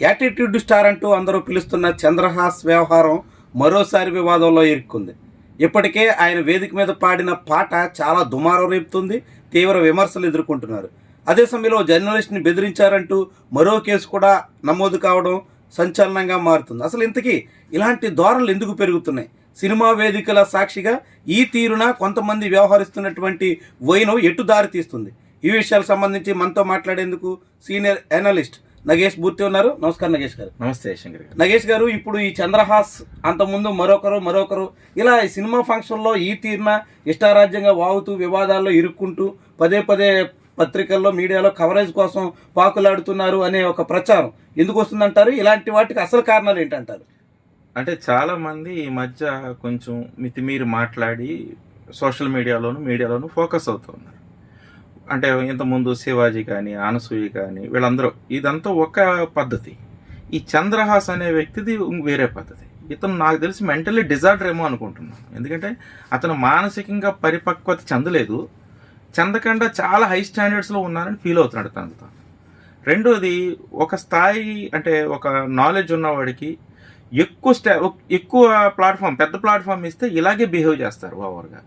Attitude star అంటూ అందరూ పిలుస్తున్న చంద్రహాస్ వ్యవహారం మరోసారి వివాదంలో ఇరుక్కుంది. ఇప్పటికే ఆయన వేదిక మీద పాడిన పాట చాలా దుమారం రేపుతుంది, తీవ్ర విమర్శలు ఎదుర్కొంటున్నారు. అదే సమయంలో జర్నలిస్ట్ని బెదిరించారంటూ మరో కేసు కూడా నమోదు కావడం సంచలనంగా మారుతుంది. అసలు ఇంతకీ ఇలాంటి ధోరణులు ఎందుకు పెరుగుతున్నాయి? సినిమా వేదికల సాక్షిగా ఈ తీరున కొంతమంది వ్యవహరిస్తున్నటువంటి వైనం ఎటు దారి తీస్తుంది? ఈ విషయాలకు సంబంధించి మనతో మాట్లాడేందుకు సీనియర్ అనలిస్ట్ నగేష్ మూర్తి ఉన్నారు. నమస్కారం నగేష్ గారు. నమస్తే శంకర్ గారు. నగేష్ గారు, ఇప్పుడు ఈ చంద్రహాస్ అంతకుముందు మరొకరు ఇలా ఈ సినిమా ఫంక్షన్లో ఈ తీరున ఇష్టారాజ్యంగా వాగుతూ వివాదాల్లో ఇరుక్కుంటూ పదే పత్రికల్లో మీడియాలో కవరేజ్ కోసం పాకులాడుతున్నారు అనే ఒక ప్రచారం ఎందుకు వస్తుందంటారు? ఇలాంటి వాటికి అసలు కారణాలు ఏంటంటారు? అంటే చాలా మంది ఈ మధ్య కొంచెం మితిమీరి మాట్లాడి సోషల్ మీడియాలోను ఫోకస్ అవుతున్నారు. అంటే ఇంతకుముందు శివాజీ కానీ అనసూయ కానీ వీళ్ళందరూ ఇదంతా ఒక పద్ధతి. ఈ చంద్రహాస్ అనే వ్యక్తిది వేరే పద్ధతి. ఇతను నాకు తెలిసి మెంటల్లీ డిజార్డర్ ఏమో అనుకుంటున్నాను. ఎందుకంటే అతను మానసికంగా పరిపక్వత చెందలేదు, చెందకుండా చాలా హై స్టాండర్డ్స్లో ఉన్నారని ఫీల్ అవుతున్నాడు తనతో. రెండోది, ఒక స్థాయి అంటే ఒక నాలెడ్జ్ ఉన్నవాడికి ఎక్కువ ప్లాట్ఫామ్, పెద్ద ప్లాట్ఫామ్ ఇస్తే ఇలాగే బిహేవ్ చేస్తారు ఓవర్గా.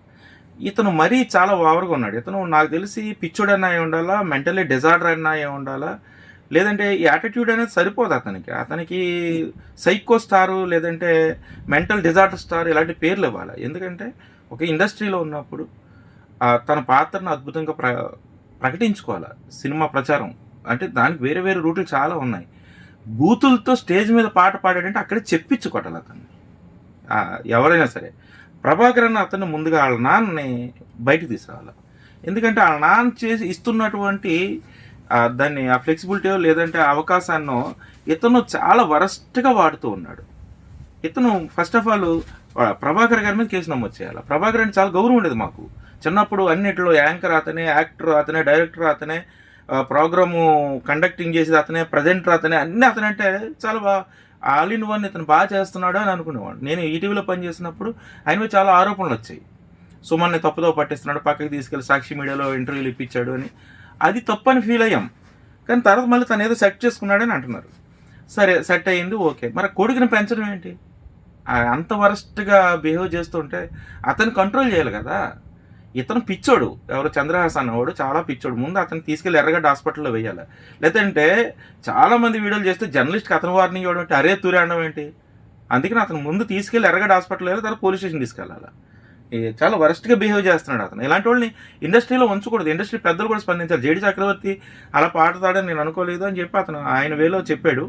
ఇతను మరీ చాలా ఓవర్గా ఉన్నాడు. ఇతను నాకు తెలిసి పిచ్చోడు అన్నా అయి ఉండాలా, మెంటల్లీ డిజార్డర్ అన్నా అయి ఉండాలా, లేదంటే ఈ యాటిట్యూడ్ అనేది సరిపోదు అతనికి సైకో స్టారు లేదంటే మెంటల్ డిజార్డర్ స్టార్ ఇలాంటి పేర్లు ఇవ్వాలి. ఎందుకంటే ఒక ఇండస్ట్రీలో ఉన్నప్పుడు తన పాత్రను అద్భుతంగా ప్రకటించుకోవాలి. సినిమా ప్రచారం అంటే దానికి వేరే వేరే రూట్లు చాలా ఉన్నాయి. బూతులతో స్టేజ్ మీద పాట పాడాడంటే అక్కడే చెప్పించుకోవాలి అతన్ని. ఎవరైనా సరే ప్రభాకర్ అన్న అతన్ని ముందుగా వాళ్ళ నాన్నని బయటకు తీసుకురావాలి. ఎందుకంటే వాళ్ళ నాన్న చేసి ఇస్తున్నటువంటి దాన్ని ఆ ఫ్లెక్సిబిలిటీ లేదంటే అవకాశాన్ని ఇతను చాలా వరస్ట్గా వాడుతూ ఉన్నాడు. ఇతను ఫస్ట్ ఆఫ్ ఆల్ ప్రభాకర్ గారి మీద కేసు నమోదు చేయాలి. ప్రభాకర్ అంటే చాలా గౌరవం ఉండేది మాకు చిన్నప్పుడు. అన్నిట్లో యాంకర్ అతనే, యాక్టర్ అతనే, డైరెక్టర్ అతనే, ప్రోగ్రాము కండక్టింగ్ చేసేది అతనే, ప్రజెంటర్ అతనే, అన్నీ అతనంటే చాలా ఆల్ ఇన్ వన్ ఇతను బాగా చేస్తున్నాడు అని అనుకునేవాడు. నేను ఈటీవీలో పనిచేసినప్పుడు ఆయన మీద చాలా ఆరోపణలు వచ్చాయి. సుమన్ని తప్పుదో పట్టిస్తున్నాడు, పక్కకి తీసుకెళ్ళి సాక్షి మీడియాలో ఇంటర్వ్యూలు ఇప్పించాడు అని. అది తప్పని ఫీల్ అయ్యాం. కానీ తర్వాత మళ్ళీ తను ఏదో సెట్ చేసుకున్నాడని అంటున్నారు. సరే, సెట్ అయ్యింది, ఓకే. మరి కొడుకుని పెంచడం ఏంటి? అంత వరస్ట్గా బిహేవ్ చేస్తుంటే అతను కంట్రోల్ చేయాలి కదా. ఇతను పిచ్చోడు, ఎవరు చంద్రహాస్ అన్నవాడు చాలా పిచ్చోడు. ముందు అతను తీసుకెళ్ళి ఎర్రగడ్డ హాస్పిటల్లో వేయాలి. లేదంటే చాలామంది వీడియోలు చేస్తే జర్నలిస్ట్కి అతను వార్నింగ్ ఇవ్వడం ఏంటి, అరే తూరే అనడం ఏంటి? అందుకని అతను ముందు తీసుకెళ్ళి ఎర్రగడ్డ హాస్పిటల్ వెళ్ళి తర్వాత పోలీస్ స్టేషన్ తీసుకెళ్ళాలి. చాలా వరస్ట్గా బిహేవ్ చేస్తున్నాడు అతను. ఇలాంటి వాళ్ళని ఇండస్ట్రీలో ఉంచకూడదు. ఇండస్ట్రీ పెద్దలు కూడా స్పందించారు. జేడి చక్రవర్తి అలా పాడతాడని నేను అనుకోలేదు అని చెప్పి అతను ఆయన వేలో చెప్పాడు.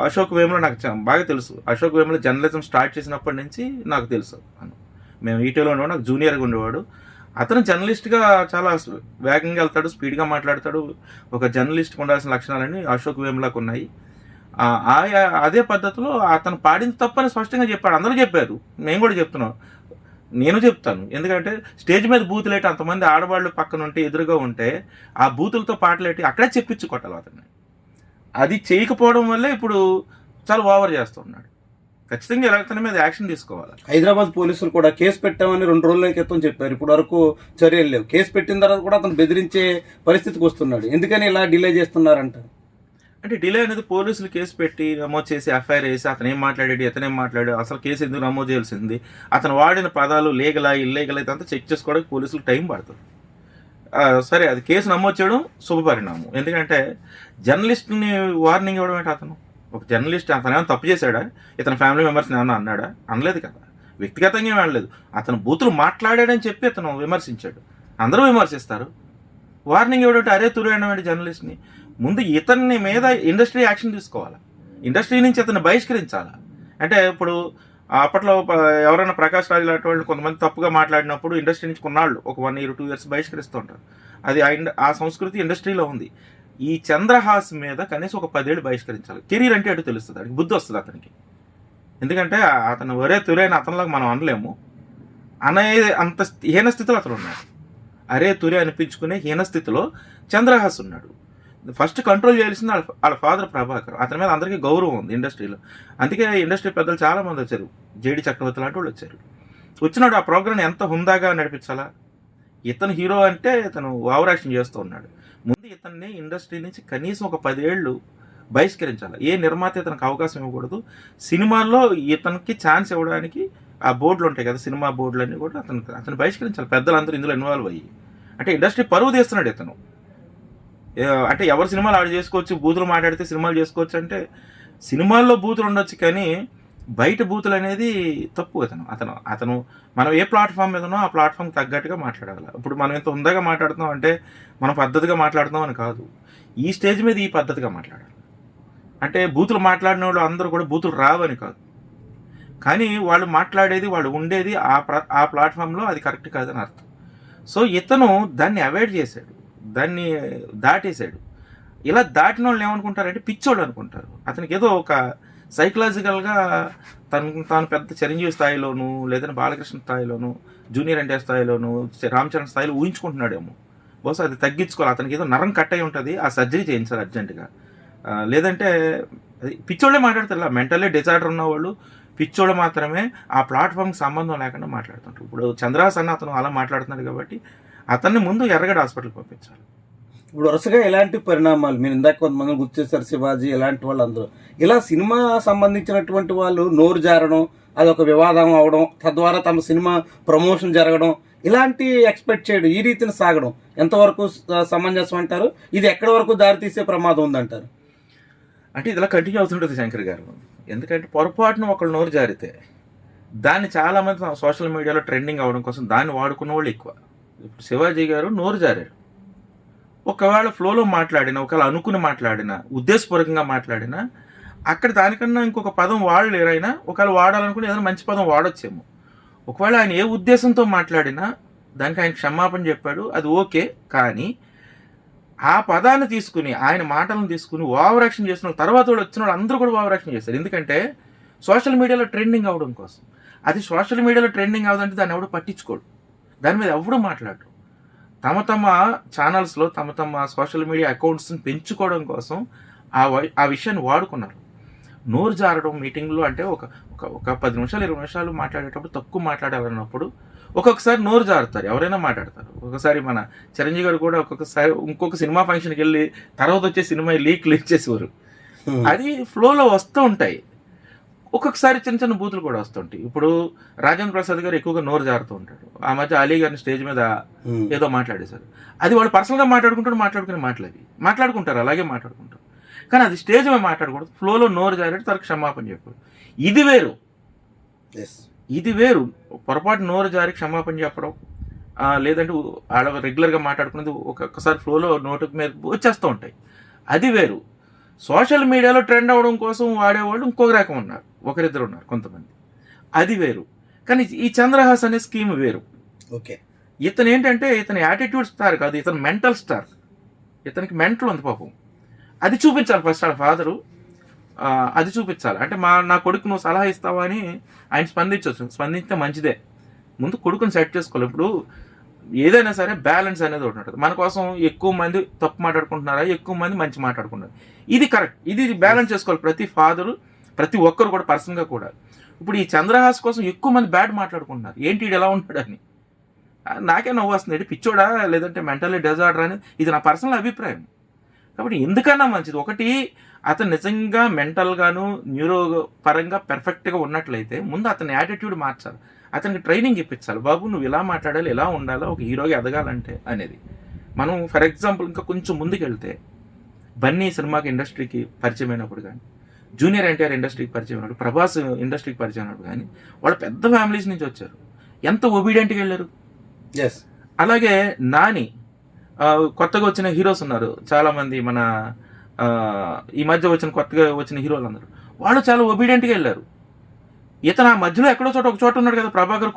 అశోక్ వేముల నాకు బాగా తెలుసు. అశోక్ వేముల జర్నలిజం స్టార్ట్ చేసినప్పటి నుంచి నాకు తెలుసు. మేము ఈటీవీలో ఉండేవాడు, నాకు జూనియర్గా ఉండేవాడు. అతను జర్నలిస్ట్గా చాలా వేగంగా వెళ్తాడు, స్పీడ్గా మాట్లాడతాడు. ఒక జర్నలిస్ట్కి ఉండాల్సిన లక్షణాలన్నీ అశోక్ వేములకు ఉన్నాయి. అదే పద్ధతిలో అతను పాడింది తప్పని స్పష్టంగా చెప్పాడు. అందరూ చెప్పారు, మేము కూడా చెప్తున్నాం, నేను చెప్తాను. ఎందుకంటే స్టేజ్ మీద బూతులేటి అంతమంది ఆడవాళ్ళు పక్కన ఉంటే, ఎదురుగా ఉంటే ఆ బూతులతో పాటలేటి అక్కడే చెప్పించుకోవాలి అతన్ని. అది చేయకపోవడం వల్లే ఇప్పుడు చాలా ఓవర్ చేస్తున్నాడు. ఖచ్చితంగా అతని మీద యాక్షన్ తీసుకోవాలి. హైదరాబాద్ పోలీసులు కూడా కేసు పెట్టామని 2 రోజుల క్రితం చెప్పారు. ఇప్పుడు వరకు చర్యలు లేవు. కేసు పెట్టిన తర్వాత కూడా అతను బెదిరించే పరిస్థితికి వస్తున్నాడు. ఎందుకని ఇలా డిలే చేస్తున్నారంట? అంటే డిలే అనేది పోలీసులు కేసు పెట్టి నమోదు చేసి ఎఫ్ఐఆర్ వేసి అతను ఏం మాట్లాడాడు, ఇతనేం మాట్లాడాడు, అసలు కేసు ఎందుకు నమోదు చేయాల్సింది, అతను వాడిన పదాలు లీగలా ఇల్లీగల్ అయితే అంతా చెక్ చేసుకోవడానికి పోలీసులకు టైం పడుతుంది. సరే, అది కేసు నమోదు చేయడం శుభపరిణామం. ఎందుకంటే జర్నలిస్ట్ని వార్నింగ్ ఇవ్వడం ఏంటి? అతను ఒక జర్నలిస్ట్, అతను ఏమైనా తప్పు చేశాడా? ఇతని ఫ్యామిలీ మెంబర్స్ని ఏమన్నా అన్నాడా? అనలేదు కదా. వ్యక్తిగతంగా ఏం అనలేదు. అతను బూతులు మాట్లాడాడని చెప్పి అతను విమర్శించాడు. అందరూ విమర్శిస్తారు. వార్నింగ్ ఇవ్వడం అరే తురేయడం జర్నలిస్ట్ని. ముందు ఇతన్ని మీద ఇండస్ట్రీ యాక్షన్ తీసుకోవాలి. ఇండస్ట్రీ నుంచి అతన్ని బహిష్కరించాలి. అంటే ఇప్పుడు అప్పట్లో ఎవరైనా ప్రకాష్ రాజు లాంటి వాళ్ళు కొంతమంది తప్పుగా మాట్లాడినప్పుడు ఇండస్ట్రీ నుంచి కొన్నాళ్ళు ఒక 1 year 2 years బహిష్కరిస్తూ ఉంటారు. అది ఆ సంస్కృతి ఇండస్ట్రీలో ఉంది. ఈ చంద్రహాస్ మీద కనీసం ఒక 10 ఏళ్ళు బహిష్కరించాలి. కెరీర్ అంటే అటు తెలుస్తుంది, అడిగి బుద్ధి వస్తుంది అతనికి. ఎందుకంటే అతను ఒరే తురైన అతనిలాగా మనం అనలేము అనే అంత హీన స్థితిలో అతను ఉన్నాడు. అరే తురే అనిపించుకునే హీన స్థితిలో చంద్రహాస్ ఉన్నాడు. ఫస్ట్ కంట్రోల్ చేయాల్సింది వాళ్ళ ఫాదర్ ప్రభాకర్. అతని మీద అందరికీ గౌరవం ఉంది ఇండస్ట్రీలో. అందుకే ఇండస్ట్రీ పెద్దలు చాలామంది వచ్చారు. జేడి చక్రవర్తి లాంటి వాళ్ళు వచ్చారు. వచ్చినాడు ఆ ప్రోగ్రామ్ ఎంత హుందాగా నడిపించాలా. ఇతను హీరో అంటే ఇతను ఓవర్ యాక్షన్ చేస్తూ ఉన్నాడు. ముందు ఇతన్ని ఇండస్ట్రీ నుంచి కనీసం ఒక 10 ఏళ్ళు బహిష్కరించాలి. ఏ నిర్మాత ఇతనికి అవకాశం ఇవ్వకూడదు. సినిమాల్లో ఇతనికి ఛాన్స్ ఇవ్వడానికి ఆ బోర్డులు ఉంటాయి కదా, సినిమా బోర్డులన్నీ కూడా అతను బహిష్కరించాలి. పెద్దలందరూ ఇందులో ఇన్వాల్వ్ అయ్యి, అంటే ఇండస్ట్రీ పరువు తీస్తున్నాడు ఇతను. అంటే ఎవరు సినిమాలు ఆడు చేసుకోవచ్చు, బూతులు మాట్లాడితే సినిమాలు చేసుకోవచ్చు అంటే సినిమాల్లో బూతులు ఉండొచ్చు, కానీ బయట బూతులు అనేది తప్పు. అతను మనం ఏ ప్లాట్ఫామ్ మీద ఉన్నో ఆ ప్లాట్ఫామ్ తగ్గట్టుగా మాట్లాడాలి. ఇప్పుడు మనం ఎంత ఉందగా మాట్లాడుతున్నాం అంటే మనం పద్ధతిగా మాట్లాడుతున్నాం అని కాదు, ఈ స్టేజ్ మీద ఈ పద్ధతిగా మాట్లాడాలి. అంటే బూతులు మాట్లాడిన వాళ్ళు అందరూ కూడా బూతులు రావని కాదు, కానీ వాళ్ళు మాట్లాడేది, వాళ్ళు ఉండేది ఆ ప్లాట్ఫామ్లో అది కరెక్ట్ కాదని అర్థం. సో ఇతను దాన్ని అవాయిడ్ చేశాడు, దాన్ని దాటేశాడు. ఇలా దాటిన వాళ్ళు ఏమనుకుంటారంటే పిచ్చోళ్ళు అనుకుంటారు. అతనికి ఏదో ఒక సైకలాజికల్గా తాను పెద్ద చిరంజీవి స్థాయిలోను, లేదంటే బాలకృష్ణ స్థాయిలోను, జూనియర్ ఎన్టీఆర్ స్థాయిలోను, రామ్ చరణ్ స్థాయిలో ఊహించుకుంటున్నాడేమో. బహుశా అది తగ్గించుకోవాలి. అతనికి ఏదో నరం కట్ అయి ఉంటుంది, ఆ సర్జరీ చేయించాలి అర్జెంటుగా. లేదంటే అది పిచ్చోళ్ళే మాట్లాడతారు. మెంటల్లీ డిజార్డర్ ఉన్నవాళ్ళు పిచ్చోళ్ళు మాత్రమే ఆ ప్లాట్ఫామ్కి సంబంధం లేకుండా మాట్లాడుతుంటారు. ఇప్పుడు చంద్రహాస్ అన్న అతను అలా మాట్లాడుతున్నాడు కాబట్టి అతన్ని ముందు ఎర్రగడ్డ హాస్పిటల్కి పంపించాలి. ఇప్పుడు వరుసగా ఎలాంటి పరిణామాలు మీరు ఇందాక కొంతమంది గుర్తు చేశారు, శివాజీ ఇలాంటి వాళ్ళు అందరూ ఇలా సినిమా సంబంధించినటువంటి వాళ్ళు నోరు జారడం, అదొక వివాదం అవడం, తద్వారా తమ సినిమా ప్రమోషన్ జరగడం, ఇలాంటి ఎక్స్పెక్ట్ చేయడం, ఈ రీతిని సాగడం ఎంతవరకు సమంజసం అంటారు? ఇది ఎక్కడి వరకు దారి తీసే ప్రమాదం ఉందంటారు? అంటే ఇలా కంటిన్యూ అవుతుంటుంది శంకర్ గారు. ఎందుకంటే పొరపాటున ఒకళ్ళు నోరు జారితే దాన్ని చాలామంది సోషల్ మీడియాలో ట్రెండింగ్ అవ్వడం కోసం దాన్ని వాడుకున్న వాళ్ళు ఎక్కువ. ఇప్పుడు శివాజీ గారు నోరు జారారు, ఒకవేళ ఫ్లోలో మాట్లాడినా, ఒకవేళ అనుకుని మాట్లాడినా, ఉద్దేశపూర్వకంగా మాట్లాడినా అక్కడ దానికన్నా ఇంకొక పదం వాడలేరైనా, ఒకవేళ వాడాలనుకుని ఏదైనా మంచి పదం వాడొచ్చేమో. ఒకవేళ ఆయన ఏ ఉద్దేశంతో మాట్లాడినా దానికి ఆయన క్షమాపణ చెప్పాడు, అది ఓకే. కానీ ఆ పదాన్ని తీసుకుని, ఆయన మాటలను తీసుకుని ఓవర్ యాక్షన్ చేసిన తర్వాత వాళ్ళు వచ్చిన వాళ్ళు అందరూ కూడా ఓవర్ యాక్షన్ చేస్తారు. ఎందుకంటే సోషల్ మీడియాలో ట్రెండింగ్ అవ్వడం కోసం. అది సోషల్ మీడియాలో ట్రెండింగ్ అవ్వదంటే దాన్ని ఎవడు పట్టించుకోడు, దాని మీద ఎవడు మాట్లాడు. తమ ఛానల్స్లో తమ సోషల్ మీడియా అకౌంట్స్ని పెంచుకోవడం కోసం ఆ విషయాన్ని వాడుకున్నారు. నోరు జారడం మీటింగ్లో అంటే ఒక 10 నిమిషాలు 20 నిమిషాలు మాట్లాడేటప్పుడు తక్కువ మాట్లాడాలన్నప్పుడు ఒక్కొక్కసారి నోరు జారుతారు, ఎవరైనా మాట్లాడతారు. ఒకసారి మన చిరంజీవి గారు కూడా ఒక్కొక్కసారి ఇంకొక సినిమా ఫంక్షన్కి వెళ్ళి తర్వాత వచ్చే సినిమా లీక్ చేసేవారు. అది ఫ్లోలో వస్తూ ఉంటాయి. ఒక్కొక్కసారి చిన్న చిన్న బూతులు కూడా వస్తుంటాయి. ఇప్పుడు రాజేంద్ర ప్రసాద్ గారు ఎక్కువగా నోరు జారుతూ ఉంటాడు. ఆ మధ్య అలీ గారిని స్టేజ్ మీద ఏదో మాట్లాడేశారు. అది వాళ్ళు పర్సనల్గా మాట్లాడుకునే మాట్లాడుకుంటారు, అలాగే మాట్లాడుకుంటారు. కానీ అది స్టేజ్ మీద మాట్లాడకూడదు. ఫ్లోలో నోరు జారాడు, తనకు క్షమాపణ చెప్పాడు. ఇది వేరు. పొరపాటు నోరు జారి క్షమాపణ చెప్పడం, లేదంటే వాళ్ళ రెగ్యులర్గా మాట్లాడుకునేది ఒక్కొక్కసారి ఫ్లోలో నోటు మీద వచ్చేస్తూ ఉంటాయి, అది వేరు. సోషల్ మీడియాలో ట్రెండ్ అవ్వడం కోసం వాడేవాళ్ళు ఇంకొక రకం ఉన్నారు, ఒకరిద్దరు ఉన్నారు కొంతమంది, అది వేరు. కానీ ఈ చంద్రహాస్ అనే స్కీమ్ వేరు. ఓకే, ఇతను ఏంటంటే ఇతని యాటిట్యూడ్ స్టార్ కాదు, ఇతను మెంటల్ స్టార్. ఇతనికి మెంటల్ ఉంది పాపం. అది చూపించాలి ఫస్ట్ వాళ్ళ ఫాదరు, అది చూపించాలి. అంటే నా కొడుకు నువ్వు సలహా ఇస్తావా అని ఆయన స్పందిస్తే మంచిదే. ముందు కొడుకుని సెట్ చేసుకోవాలి. ఇప్పుడు ఏదైనా సరే బ్యాలెన్స్ అనేది ఒకటి ఉంటుంది. మన కోసం ఎక్కువ మంది తప్పు మాట్లాడుకుంటున్నారా, ఎక్కువ మంది మంచి మాట్లాడుకుంటున్నారు, ఇది కరెక్ట్. ఇది బ్యాలెన్స్ చేసుకోవాలి ప్రతి ఫాదరు, ప్రతి ఒక్కరు కూడా పర్సన్గా కూడా. ఇప్పుడు ఈ చంద్రహాస్ కోసం ఎక్కువ మంది బ్యాడ్ మాట్లాడుకుంటున్నారు, ఏంటి వీడు ఎలా ఉంటాడని. నాకే నవ్వు వస్తుంది, ఏంటి పిచ్చోడా లేదంటే మెంటల్లీ డిజార్డర్ అని. ఇది నా పర్సనల్ అభిప్రాయం. కాబట్టి ఎందుకన్నా మంచిది, ఒకటి అతను నిజంగా మెంటల్గాను న్యూరో పరంగా పెర్ఫెక్ట్గా ఉన్నట్లయితే ముందు అతని యాటిట్యూడ్ మార్చాలి, అతనికి ట్రైనింగ్ ఇప్పించాలి. బాబు నువ్వు ఇలా మాట్లాడాలి, ఇలా ఉండాలా, ఒక హీరోగా ఎదగాలంటే అనేది. మనం ఫర్ ఎగ్జాంపుల్ ఇంకా కొంచెం ముందుకు వెళ్తే బన్నీ సినిమాకి ఇండస్ట్రీకి పరిచయం అయినప్పుడు కానీ, జూనియర్ ఎన్టీఆర్ ఇండస్ట్రీకి పరిచయం అయినప్పుడు, ప్రభాస్ ఇండస్ట్రీకి పరిచయం అయినప్పుడు కానీ వాళ్ళు పెద్ద ఫ్యామిలీస్ నుంచి వచ్చారు, ఎంత ఒబీడియంట్గా వెళ్ళారు. అలాగే నాని, కొత్తగా వచ్చిన హీరోస్ ఉన్నారు చాలామంది, మన ఈ మధ్య కొత్తగా వచ్చిన హీరోలు అందరూ వాళ్ళు చాలా ఒబీడియంట్గా వెళ్ళారు. ఇతను ఆ మధ్యలో ఎక్కడో ఒక చోట ఉన్నాడు కదా, ప్రభాకర్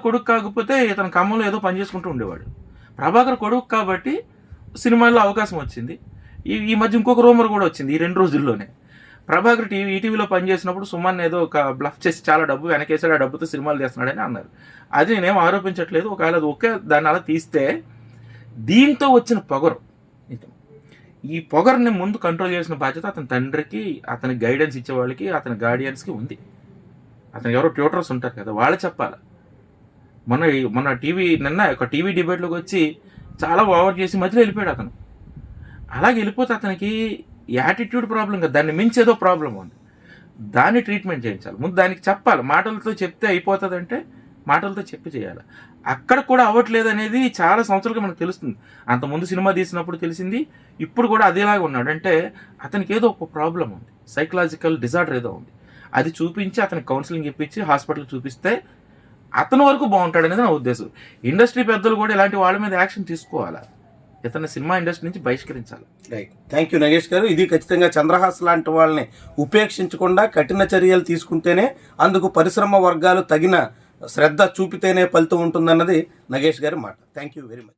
కొడుకు కాకపోతే ఇతను ఖమ్మంలో ఏదో పని చేసుకుంటూ ఉండేవాడు. ప్రభాకర్ కొడుకు కాబట్టి సినిమాల్లో అవకాశం వచ్చింది. ఈ మధ్య ఇంకొక రూమర్ కూడా వచ్చింది ఈ 2 రోజుల్లోనే. ప్రభాకర్ ఈటీవీలో పనిచేసినప్పుడు సుమన్ ఏదో ఒక బ్లఫ్ చేసి చాలా డబ్బు వెనకేసాడు, ఆ డబ్బుతో సినిమాలు చేస్తున్నాడని అన్నారు. అది నేనేం ఆరోపించట్లేదు, ఒకవేళ అది ఓకే, దాన్ని అలా తీస్తే దీంతో వచ్చిన పొగరు, ఈ పొగర్ని ముందు కంట్రోల్ చేసిన బాధ్యత అతని తండ్రికి, అతని గైడెన్స్ ఇచ్చే వాళ్ళకి, అతని గార్డియన్స్కి ఉంది. అతనికి ఎవరో ట్యూటర్స్ ఉంటారు కదా, వాళ్ళు చెప్పాలి. మొన్న నిన్న ఒక టీవీ డిబేట్లోకి వచ్చి చాలా ఓవర్ చేసి మధ్యలో వెళ్ళిపోయాడు అతను. అలాగే వెళ్ళిపోతే అతనికి యాటిట్యూడ్ ప్రాబ్లం కదా, దాన్ని మించి ఏదో ప్రాబ్లం ఉంది, దాన్ని ట్రీట్మెంట్ చేయించాలి. ముందు దానికి చెప్పాలి. మాటలతో చెప్తే అయిపోతుంది అంటే మాటలతో చెప్పి చేయాలి. అక్కడ కూడా అవ్వట్లేదు అనేది చాలా సంవత్సరాలుగా మనకు తెలుస్తుంది. అంతకుముందు సినిమా తీసినప్పుడు తెలిసింది, ఇప్పుడు కూడా అదేలాగా ఉన్నాడు. అంటే అతనికి ఏదో ఒక ప్రాబ్లం ఉంది, సైకలాజికల్ డిజార్డర్ ఏదో ఉంది. అది చూపించి అతనికి కౌన్సిలింగ్ ఇప్పించి హాస్పిటల్ చూపిస్తే అతని వరకు బాగుంటాడు అనేది నా ఉద్దేశం. ఇండస్ట్రీ పెద్దలు కూడా ఇలాంటి వాళ్ళ మీద యాక్షన్ తీసుకోవాలి, ఇతను సినిమా ఇండస్ట్రీ నుంచి బహిష్కరించాలి. రైట్, థ్యాంక్ యూ నగేష్ గారు. ఇది ఖచ్చితంగా చంద్రహాస్ లాంటి వాళ్ళని ఉపేక్షించకుండా కఠిన చర్యలు తీసుకుంటేనే, అందుకు పరిశ్రమ వర్గాలు తగిన శ్రద్ధ చూపితేనే ఫలితం ఉంటుందన్నది నగేష్ గారి మాట. Thank you very much.